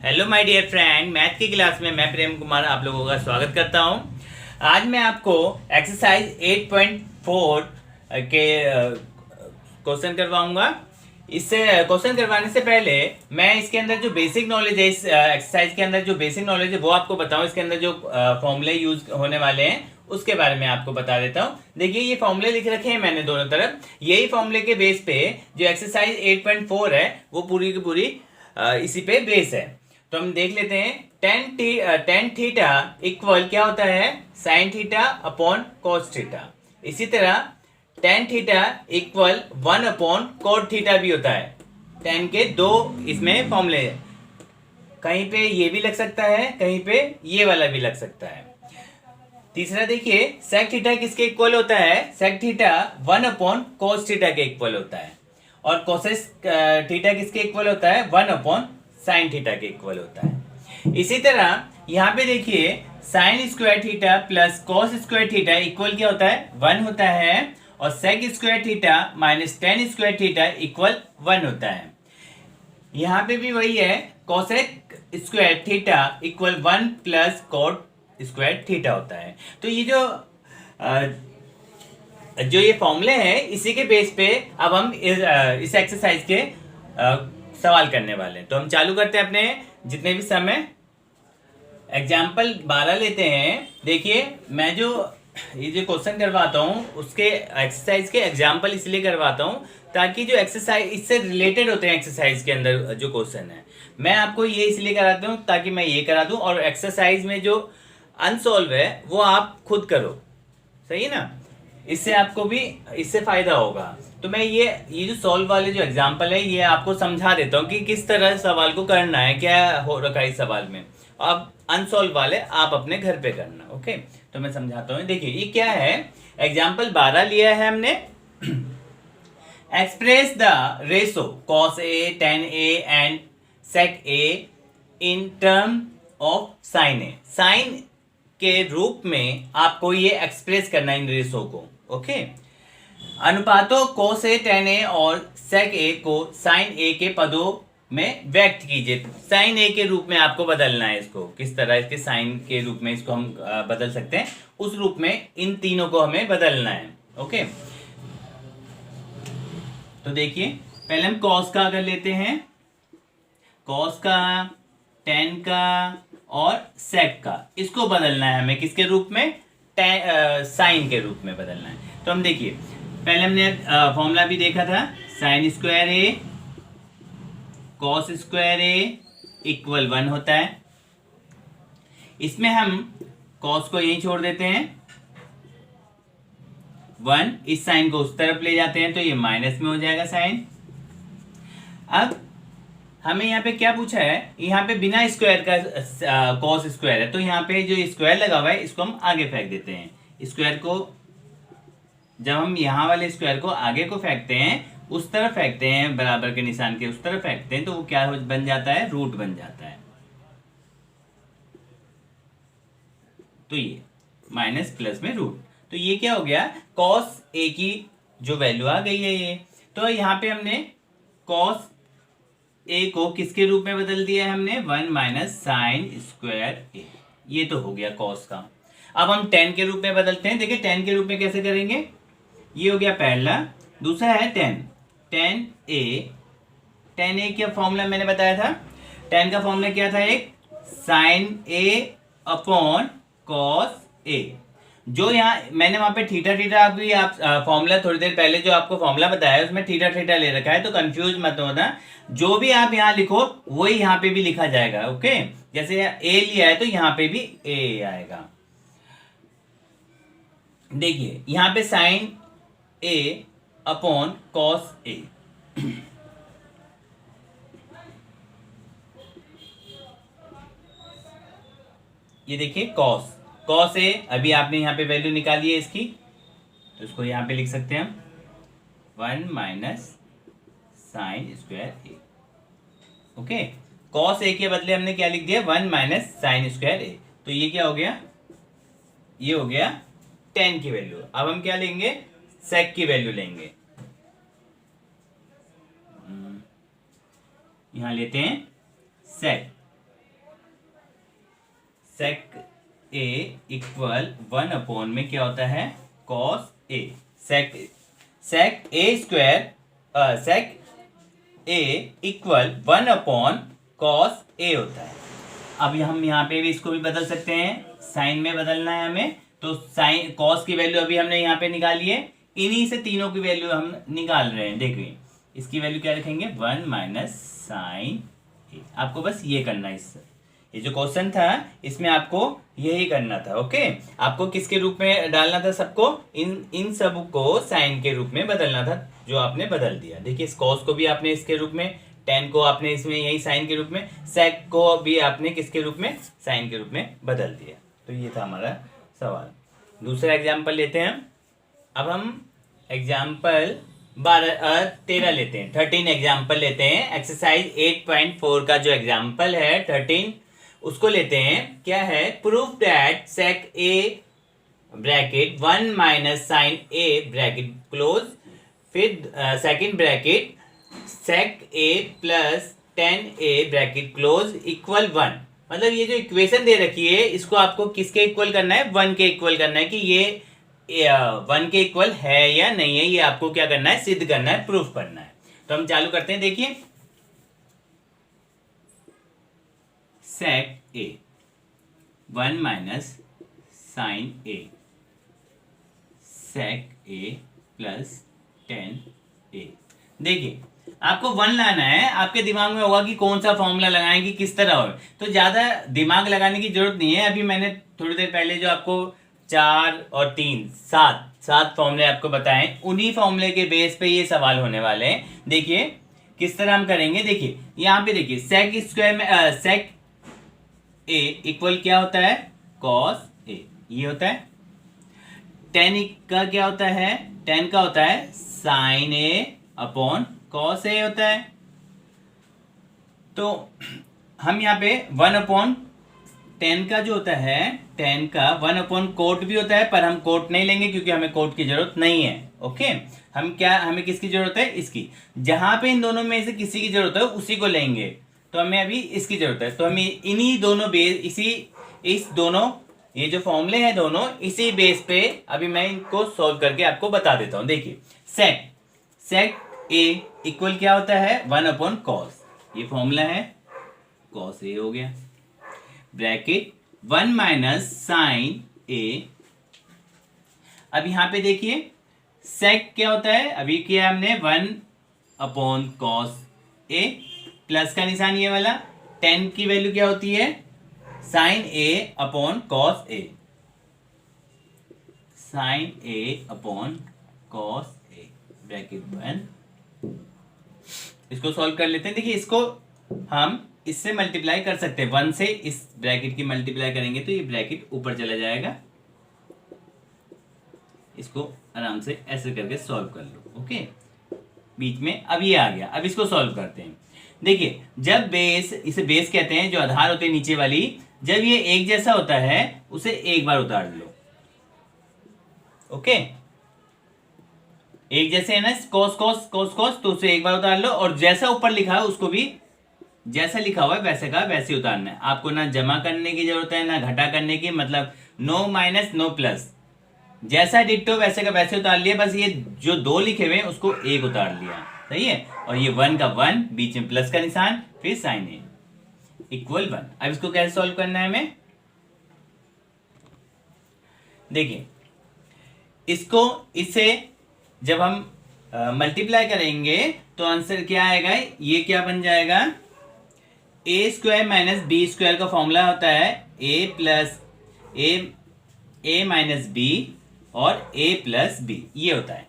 Hello my dear friend, math की class में मैं प्रेम कुमार आप लोगों का स्वागत करता हूं। आज मैं आपको एक्सरसाइज 8.4 के क्वेश्चन करवाऊंगा। इससे क्वेश्चन करवाने से पहले मैं इसके अंदर जो बेसिक नॉलेज है, इस एक्सरसाइज के अंदर जो बेसिक नॉलेज है वो आपको बताऊं। इसके अंदर जो फॉर्मूले यूज होने वाले हैं उसके बारे में आपको बता देता हूं। देखिए, ये फॉर्मूले लिख रखे हैं मैंने दोनों तरफ। यही फॉर्मूले के बेस पे जो एक्सरसाइज 8.4 है वो पूरी की पूरी इसी पे बेस है। तो हम देख लेते हैं। टेन थीटा इक्वल क्या होता है, sine theta upon cos theta. इसी तरह tan theta equal 1 upon cot theta भी होता है। टेन के दो इसमें फॉर्मूले हैं, कहीं पे ये भी लग सकता है, कहीं पे ये वाला भी लग सकता है। तीसरा देखिए, सेक थीटा किसके इक्वल होता है, sec theta 1 upon cos theta के इक्वल होता है। और कोसेस थीटा किसके इक्वल होता है, 1 अपॉन साइन थीटा के इक्वल होता है। इसी तरह यहाँ पे देखिए, sine square theta plus cos square theta equal क्या होता है, 1 होता है। और sec square theta minus tan square theta equal 1 होता है। यहाँ पे भी वही है, cosec square theta equal 1 plus cot square theta होता है। तो ये जो ये फॉर्मूले हैं इसी के बेस पे अब हम इस एक्सरसाइज के सवाल करने वाले हैं। तो हम चालू करते हैं अपने जितने भी समय। एग्जाम्पल 12 लेते हैं। देखिए, मैं ये जो क्वेश्चन करवाता हूँ उसके एक्सरसाइज के एग्जाम्पल इसलिए करवाता हूँ ताकि जो एक्सरसाइज इससे रिलेटेड होते हैं, एक्सरसाइज के अंदर जो क्वेश्चन है मैं आपको ये इसलिए कराता हूँ ताकि मैं ये करा दूँ, और एक्सरसाइज में जो अनसॉल्व है वो आप खुद करो। सही है ना, इससे आपको भी इससे फायदा होगा। तो मैं ये जो सॉल्व वाले जो एग्जाम्पल है ये आपको समझा देता हूँ कि किस तरह सवाल को करना है, क्या हो रखा है इस सवाल में। अब अनसॉल्व वाले आप अपने घर पे करना। ओके, तो मैं समझाता हूँ। देखिए, ये क्या है, एग्जाम्पल 12 लिया है हमने। Express the ratio cos A, tan A and sec A in term of sine A. Sine के रूप में आपको ये एक्सप्रेस करना है इन रेशो को। ओके, अनुपातों कोस ए, टेन ए और सेक ए को साइन ए के पदों में व्यक्त कीजिए। साइन ए के रूप में आपको बदलना है इसको। किस तरह इसके साइन के रूप में इसको हम बदल सकते हैं, उस रूप में इन तीनों को हमें बदलना है। ओके, तो देखिए, पहले हम कॉस का अगर लेते हैं, कॉस का, टेन का और सेक का, इसको बदलना है हमें किसके रूप में, साइन के रूप में बदलना है। तो हम देखिए, पहले हमने फॉर्मूला भी देखा था, साइन स्क्वायर ए कॉस स्क्वायर ए इक्वल 1 होता है। इसमें हम कॉस को यहीं छोड़ देते हैं, 1, इस साइन को उस तरफ ले जाते हैं तो ये माइनस में हो जाएगा साइन। अब हमें यहाँ पे क्या पूछा है, यहाँ पे बिना स्क्वायर का कॉस स्क्वायर है, तो यहाँ पे जो स्क्वायर लगा हुआ है इसको हम आगे फेंक देते हैं। स्क्वायर को जब हम यहाँ वाले स्क्वायर को आगे को फेंकते हैं, उस तरफ फेंकते हैं, बराबर के निशान के उस तरफ फेंकते हैं, तो वो क्या बन जाता है, रूट बन जाता है। तो ये माइनस प्लस में रूट, तो ये क्या हो गया, कॉस ए की जो वैल्यू आ गई है ये। तो यहाँ पे हमने कॉस ए को किसके रूप में बदल दिया है हमने, 1 माइनस साइन स्क्वायर ए। ये तो हो गया कॉस का। अब हम टेन के रूप में बदलते हैं। देखिए, टेन के रूप में कैसे करेंगे, ये हो गया पहला। दूसरा है टेन, टेन ए। टेन ए क्या फॉर्मूला मैंने बताया था, टेन का फॉर्मूला क्या था, एक sign A upon cos A. जो यहाँ मैंने वहां पे थीटा थीटा अभी आप फॉर्मूला थोड़ी देर पहले जो आपको फॉर्मूला बताया उसमें थीटा थीटा ले रखा है, तो कंफ्यूज मत होना। जो भी आप यहाँ लिखो वही यहाँ पे भी लिखा जाएगा। ओके, जैसे ए लिया है तो यहाँ पे भी ए आएगा। देखिए, यहाँ पे sign A upon cos A, ये देखिए कॉस, कॉस ए अभी आपने यहाँ पे वैल्यू निकाली है इसकी, तो इसको यहाँ पे लिख सकते हैं हम 1 minus sine square A. Okay, cos A के बदले हमने क्या लिख दिया, 1 माइनस साइन स्क्वायर ए। तो ये क्या हो गया, ये हो गया टेन की वैल्यू। अब हम क्या लेंगे, सेक की वैल्यू लेंगे। यहां लेते हैं सेक, सेक ए इक्वल 1 अपॉन में क्या होता है cos A. Sec A square sec A equal 1 upon cos A होता है। अब हम यहाँ पे भी इसको भी बदल सकते हैं, साइन में बदलना है हमें, तो साइन कॉस की वैल्यू अभी हमने यहाँ पे निकाली है, इन्हीं से तीनों की वैल्यू हम निकाल रहे हैं। देखिए इसकी वैल्यू क्या रखेंगे 1 माइनस साइन ए। आपको बस ये करना है, इससे ये जो क्वेश्चन था इसमें आपको यही करना था। ओके, आपको किसके रूप में डालना था सबको, इन सब को साइन के रूप में बदलना था, जो आपने बदल दिया। देखिए इस कॉस को भी आपने इसके रूप में, टेन को आपने इसमें यही साइन के रूप में, सेक को भी आपने किसके रूप में साइन के रूप में बदल दिया। तो ये था हमारा सवाल। दूसरा एग्जाम्पल लेते हैं अब हम एग्जाम्पल 13 लेते हैं, 13 एग्जाम्पल लेते हैं। एक्सरसाइज 8.4 का जो एग्जाम्पल है 13 उसको लेते हैं। क्या है, proof that sec A bracket 1 minus sine A bracket close, फिर second bracket sec A plus tan A bracket close equal 1। मतलब ये जो इक्वेशन दे रखी है इसको आपको किसके इक्वल करना है, 1 के इक्वल करना है कि ये 1 के इक्वल है या नहीं है, ये आपको क्या करना है, सिद्ध करना है, प्रूफ करना है। तो हम चालू करते हैं। देखिए सेक ए 1 minus sine A sec A plus tan ए। देखिए आपको 1 लाना है, आपके दिमाग में होगा कि कौन सा फॉर्मूला लगाएंगे, किस तरह हो, तो ज्यादा दिमाग लगाने की जरूरत नहीं है। अभी मैंने थोड़ी देर पहले जो आपको 4 और 3 7 फॉर्मूले आपको बताएं, उन्हीं फॉर्मूले के बेस पे ये सवाल होने वाले हैं। देखिए किस तरह हम करेंगे। देखिए यहाँ पे देखिए सेक स्क्वायर में सेक ए इक्वल क्या होता है कॉस ए, ये होता है। टेन का क्या होता है, टेन का होता है sign A upon cos A होता है। तो हम यहाँ पे 1 अपॉन 10 का जो होता है, 10 का 1 अपॉन कोट भी होता है, पर हम कोट नहीं लेंगे क्योंकि हमें कोट की जरूरत नहीं है। ओके, हमें किसकी जरूरत है, इसकी। जहां पे इन दोनों में से किसी की जरूरत है उसी को लेंगे, तो हमें अभी इसकी जरूरत है। तो हमें इन्हीं दोनों बेस, इस दोनों ये जो फॉर्मूले हैं दोनों, इसी बेस पे अभी मैं इनको सोल्व करके आपको बता देता हूं। देखिए सेक ए इक्वल क्या होता है 1 अपॉन कॉस, ये फॉर्मूला है, कॉस ए हो गया, ब्रैकेट 1 माइनस साइन ए। अब यहां पे देखिए सेक क्या होता है, अभी किया हमने 1 अपॉन कॉस ए, प्लस का निशान ये वाला, 10 की वैल्यू क्या होती है sign A upon cos A, sign A upon cos A, bracket 1। इसको सॉल्व कर लेते हैं। देखिए इसको हम इससे मल्टीप्लाई कर सकते हैं, 1 से इस ब्रैकेट की मल्टीप्लाई करेंगे तो ये ब्रैकेट ऊपर चला जाएगा। इसको आराम से ऐसे करके सॉल्व कर लो। ओके, बीच में अब ये आ गया। अब इसको सॉल्व करते हैं। देखिए जब बेस, इसे बेस कहते हैं, जो आधार होते हैं नीचे वाली, जब ये एक जैसा होता है उसे एक बार उतार लो। ओके, एक जैसे है ना कॉस कॉस कॉस कॉस, तो उसे एक बार उतार लो, और जैसा ऊपर लिखा है उसको भी जैसा लिखा हुआ है वैसे का वैसे उतारना है। आपको ना जमा करने की जरूरत है ना घटा करने की, मतलब नो माइनस नो प्लस, जैसा डिक्टो वैसे का वैसे उतार लिया। बस ये जो 2 लिखे हुए हैं उसको 1 उतार लिया, सही है। और ये 1 का 1, बीच में प्लस का निशान, फिर साइन ए इक्वल 1। अब इसको कैसे सॉल्व करना है हमें, देखिए इसको इससे जब हम मल्टीप्लाई करेंगे तो आंसर क्या आएगा, ये क्या बन जाएगा, ए स्क्वायर माइनस बी स्क्वायर का फॉर्मूला होता है ए प्लस ए माइनस बी और ए प्लस बी, ये होता है।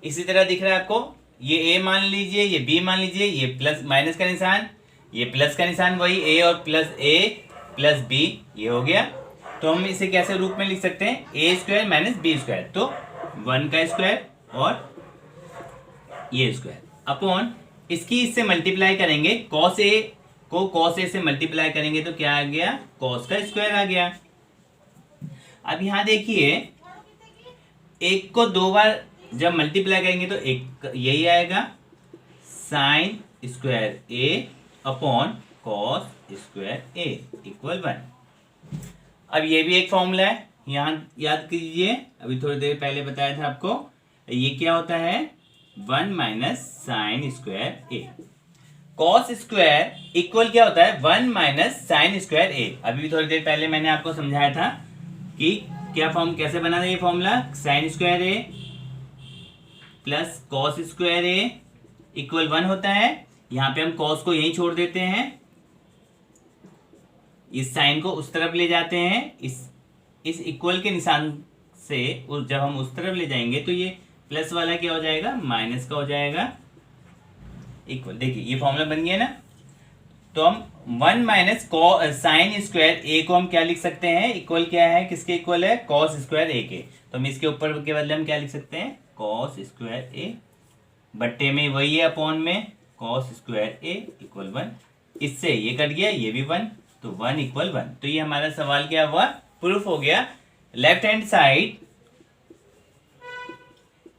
इसी तरह दिख रहा है आपको, ये ए मान लीजिए, ये बी मान लीजिए, ये प्लस माइनस का निशान, ये प्लस का निशान, वही ए और प्लस ए प्लस बी, ये हो गया। तो हम इसे कैसे रूप में लिख सकते हैं, ए स्क्वायर माइनस बी स्क्वायर, तो 1 का स्क्वायर और ये स्क्वायर अपॉन इसकी इससे मल्टीप्लाई करेंगे, कॉस ए को कॉस ए से मल्टीप्लाई करेंगे तो क्या आ गया, कॉस का स्क्वायर आ गया। अब यहां देखिए एक को 2 बार जब मल्टीप्लाई करेंगे तो एक यही आएगा, साइन स्क्वायर ए अपॉन कॉस स्क्वायर ए इक्वल 1। अब ये भी एक फॉर्मूला है, यहाँ याद कीजिए, अभी थोड़ी देर पहले बताया था आपको। ये क्या होता है, 1 माइनस साइन स्क्वायर ए। कॉस स्क्वायर इक्वल क्या होता है, 1 माइनस साइन स्क्वायर ए। अभी भी थोड़ी देर पहले मैंने आपको समझाया था कि क्या फॉर्म कैसे बना था ये फॉर्मूला, साइन स्क्वायर ए प्लस कॉस स्क्वायर ए इक्वल 1 होता है। यहाँ पे हम कॉस को यहीं छोड़ देते हैं, इस साइन को उस तरफ ले जाते हैं, इस इक्वल के निशान से जब हम उस तरफ ले जाएंगे तो ये प्लस वाला क्या हो जाएगा, माइनस का हो जाएगा इक्वल। देखिए ये फॉर्मूला बन गया ना। तो हम 1 माइनस साइन स्क्वायर ए को हम क्या लिख सकते हैं, इक्वल क्या है, किसके इक्वल है, कॉस स्क्वायर ए के। तो हम इसके ऊपर के बदले हम क्या लिख सकते हैं, कॉस स्क्वायर ए, बट्टे में वही है अपॉन में कॉस स्क्वायर ए इक्वल 1। इससे ये कट गया, ये भी 1, तो 1 इक्वल 1। तो ये हमारा सवाल क्या हुआ, प्रूफ हो गया। लेफ्ट हैंड साइड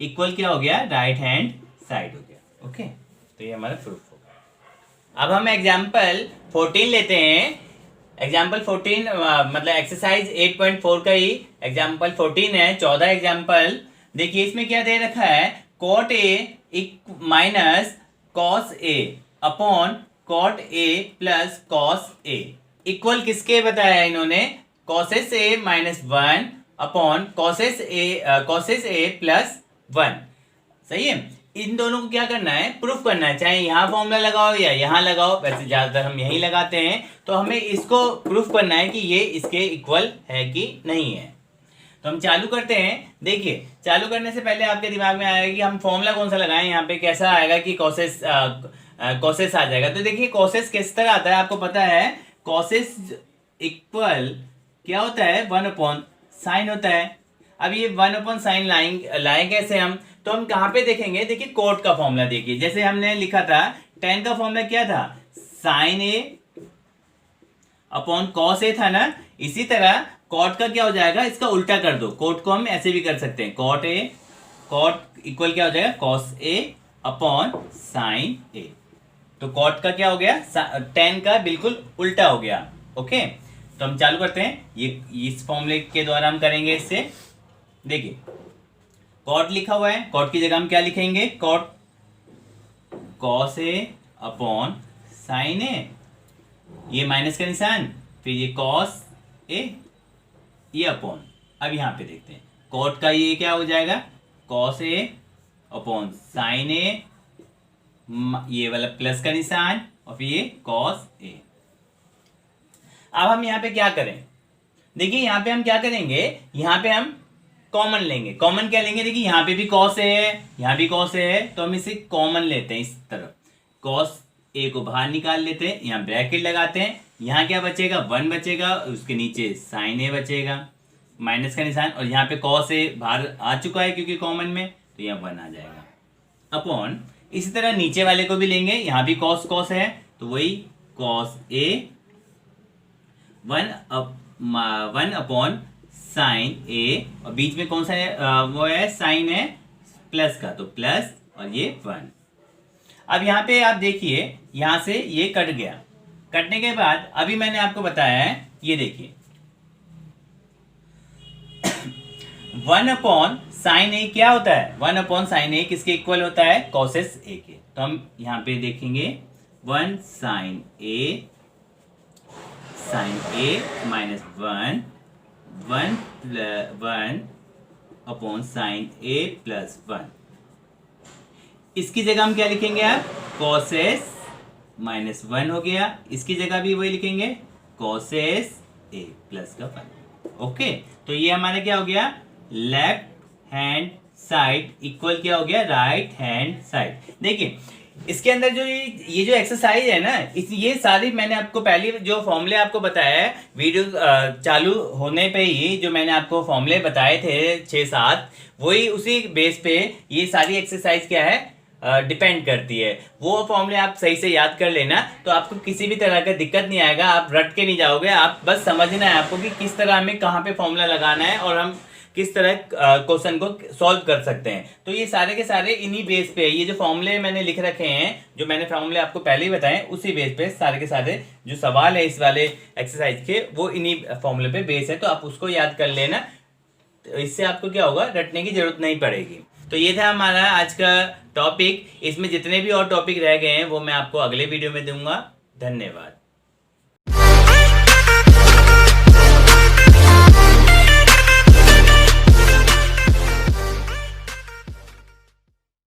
इक्वल क्या हो गया, राइट हैंड साइड हो गया। ओके, तो ये हमारा प्रूफ हो गया। अब हम एग्जाम्पल 14 लेते हैं। एग्जाम्पल 14 मतलब एक्सरसाइज 8.4 का ही एग्जाम्पल 14 है, 14 एग्जाम्पल। देखिए इसमें क्या दे रखा है, cot A minus cos A upon cot A plus cos A equal किसके बताया इन्होंने, cosec A minus 1 upon cosec A plus 1। सही है। इन दोनों को क्या करना है, प्रूफ करना है, चाहे यहाँ फॉर्मूला लगाओ या यहाँ लगाओ, वैसे ज्यादातर हम यहीं लगाते हैं। तो हमें इसको प्रूफ करना है कि ये इसके इक्वल है कि नहीं है। तो हम चालू करते हैं। देखिए चालू करने से पहले आपके दिमाग में आएगा कि हम फॉर्मूला कौन सा लगाएं, यहाँ पे कैसा आएगा कि कॉसेस आ जाएगा। तो देखिए कॉसेस किस तरह आता है आपको पता है, कॉसेस इक्वल क्या होता है, 1 अपॉन साइन होता है। अब ये 1 अपॉन साइन लाएं कैसे हम, तो हम कहाँ पे देखेंगे, देखिए कोट का फॉर्मूला देखिए, जैसे हमने लिखा था tan का फॉर्मूला क्या था, sign A upon cos A था ना। इसी तरह कॉट का क्या हो जाएगा, इसका उल्टा कर दो, कोट को हम ऐसे भी कर सकते हैं, कॉट इक्वल क्या हो जाएगा, कॉस ए अपॉन साइन ए। तो कॉट का क्या हो गया, tan का बिल्कुल उल्टा हो गया। ओके, तो हम चालू करते हैं, ये इस फॉर्मूले के द्वारा हम करेंगे इससे। देखिए कॉट लिखा हुआ है, कॉट की जगह हम क्या लिखेंगे, cot cos A upon sine ए, ये माइनस का निशान, फिर ये कॉस ए, ये अपॉन। अब यहां पे देखते हैं कॉट का ये क्या हो जाएगा, कॉस ए अपॉन साइन ए, ये वाला प्लस का निशान और फिर ये कॉस ए। अब हम यहाँ पे क्या करें, देखिए यहाँ पे हम क्या करेंगे, यहाँ पे हम कॉमन लेंगे। कॉमन क्या लेंगे, देखिए यहाँ पे भी कॉस ए है, यहाँ भी कॉस ए है, तो हम इसे कॉमन लेते हैं इस तरफ, कॉस ए को बाहर निकाल लेते हैं, यहाँ ब्रैकेट लगाते हैं, यहाँ क्या बचेगा, 1 बचेगा, उसके नीचे साइन ए बचेगा, माइनस का निशान, और यहाँ पे कॉस ए बाहर आ चुका है क्योंकि कॉमन में, तो यहाँ 1 आ जाएगा अपॉन। इसी तरह नीचे वाले को भी लेंगे, यहाँ भी कॉस कॉस है, तो वही कॉस ए 1 अपॉन साइन ए, और बीच में कौन सा है, वो है साइन है प्लस का, तो प्लस और ये 1। अब यहाँ पे आप देखिए यहाँ से ये कट गया, कटने के बाद अभी मैंने आपको बताया है, ये देखिए 1 अपॉन साइन ए क्या होता है, 1 अपॉन साइन ए किसके इक्वल होता है, कॉसेस ए के। तो हम यहाँ पे देखेंगे 1 साइन ए माइनस 1 अपॉन साइन ए प्लस 1। इसकी जगह हम क्या लिखेंगे, आप कॉसेस माइनस 1 हो गया, इसकी जगह भी वही लिखेंगे कॉसेस ए प्लस का 1। ओके, तो ये हमारा क्या हो गया, लेफ्ट हैंड साइड इक्वल क्या हो गया, राइट हैंड साइड। देखिए इसके अंदर जो ये जो एक्सरसाइज है ना, ये सारी मैंने आपको पहले जो फॉर्मूले आपको बताया है, वीडियो चालू होने पे ही जो मैंने आपको फॉर्मूले बताए थे 6-7, वही उसी बेस पे ये सारी एक्सरसाइज क्या है, डिपेंड करती है। वो फॉर्मूले आप सही से याद कर लेना, तो आपको किसी भी तरह का दिक्कत नहीं आएगा, आप रट के नहीं जाओगे, आप बस समझना है आपको कि किस तरह हमें कहाँ पे फॉर्मूला लगाना है, और हम किस तरह क्वेश्चन को सॉल्व कर सकते हैं। तो ये सारे के सारे इन्हीं बेस पे, ये जो फॉर्मूले मैंने लिख रखे हैं, जो मैंने फॉर्मूले आपको पहले ही बताए, उसी बेस पे सारे के सारे जो सवाल है इस वाले एक्सरसाइज के, वो इन्हीं फॉर्मूले पे बेस है। तो आप उसको याद कर लेना, तो इससे आपको क्या होगा, रटने की जरूरत नहीं पड़ेगी। तो ये था हमारा आज का टॉपिक। इसमें जितने भी और टॉपिक रह गए हैं वो मैं आपको अगले वीडियो में दूंगा। धन्यवाद।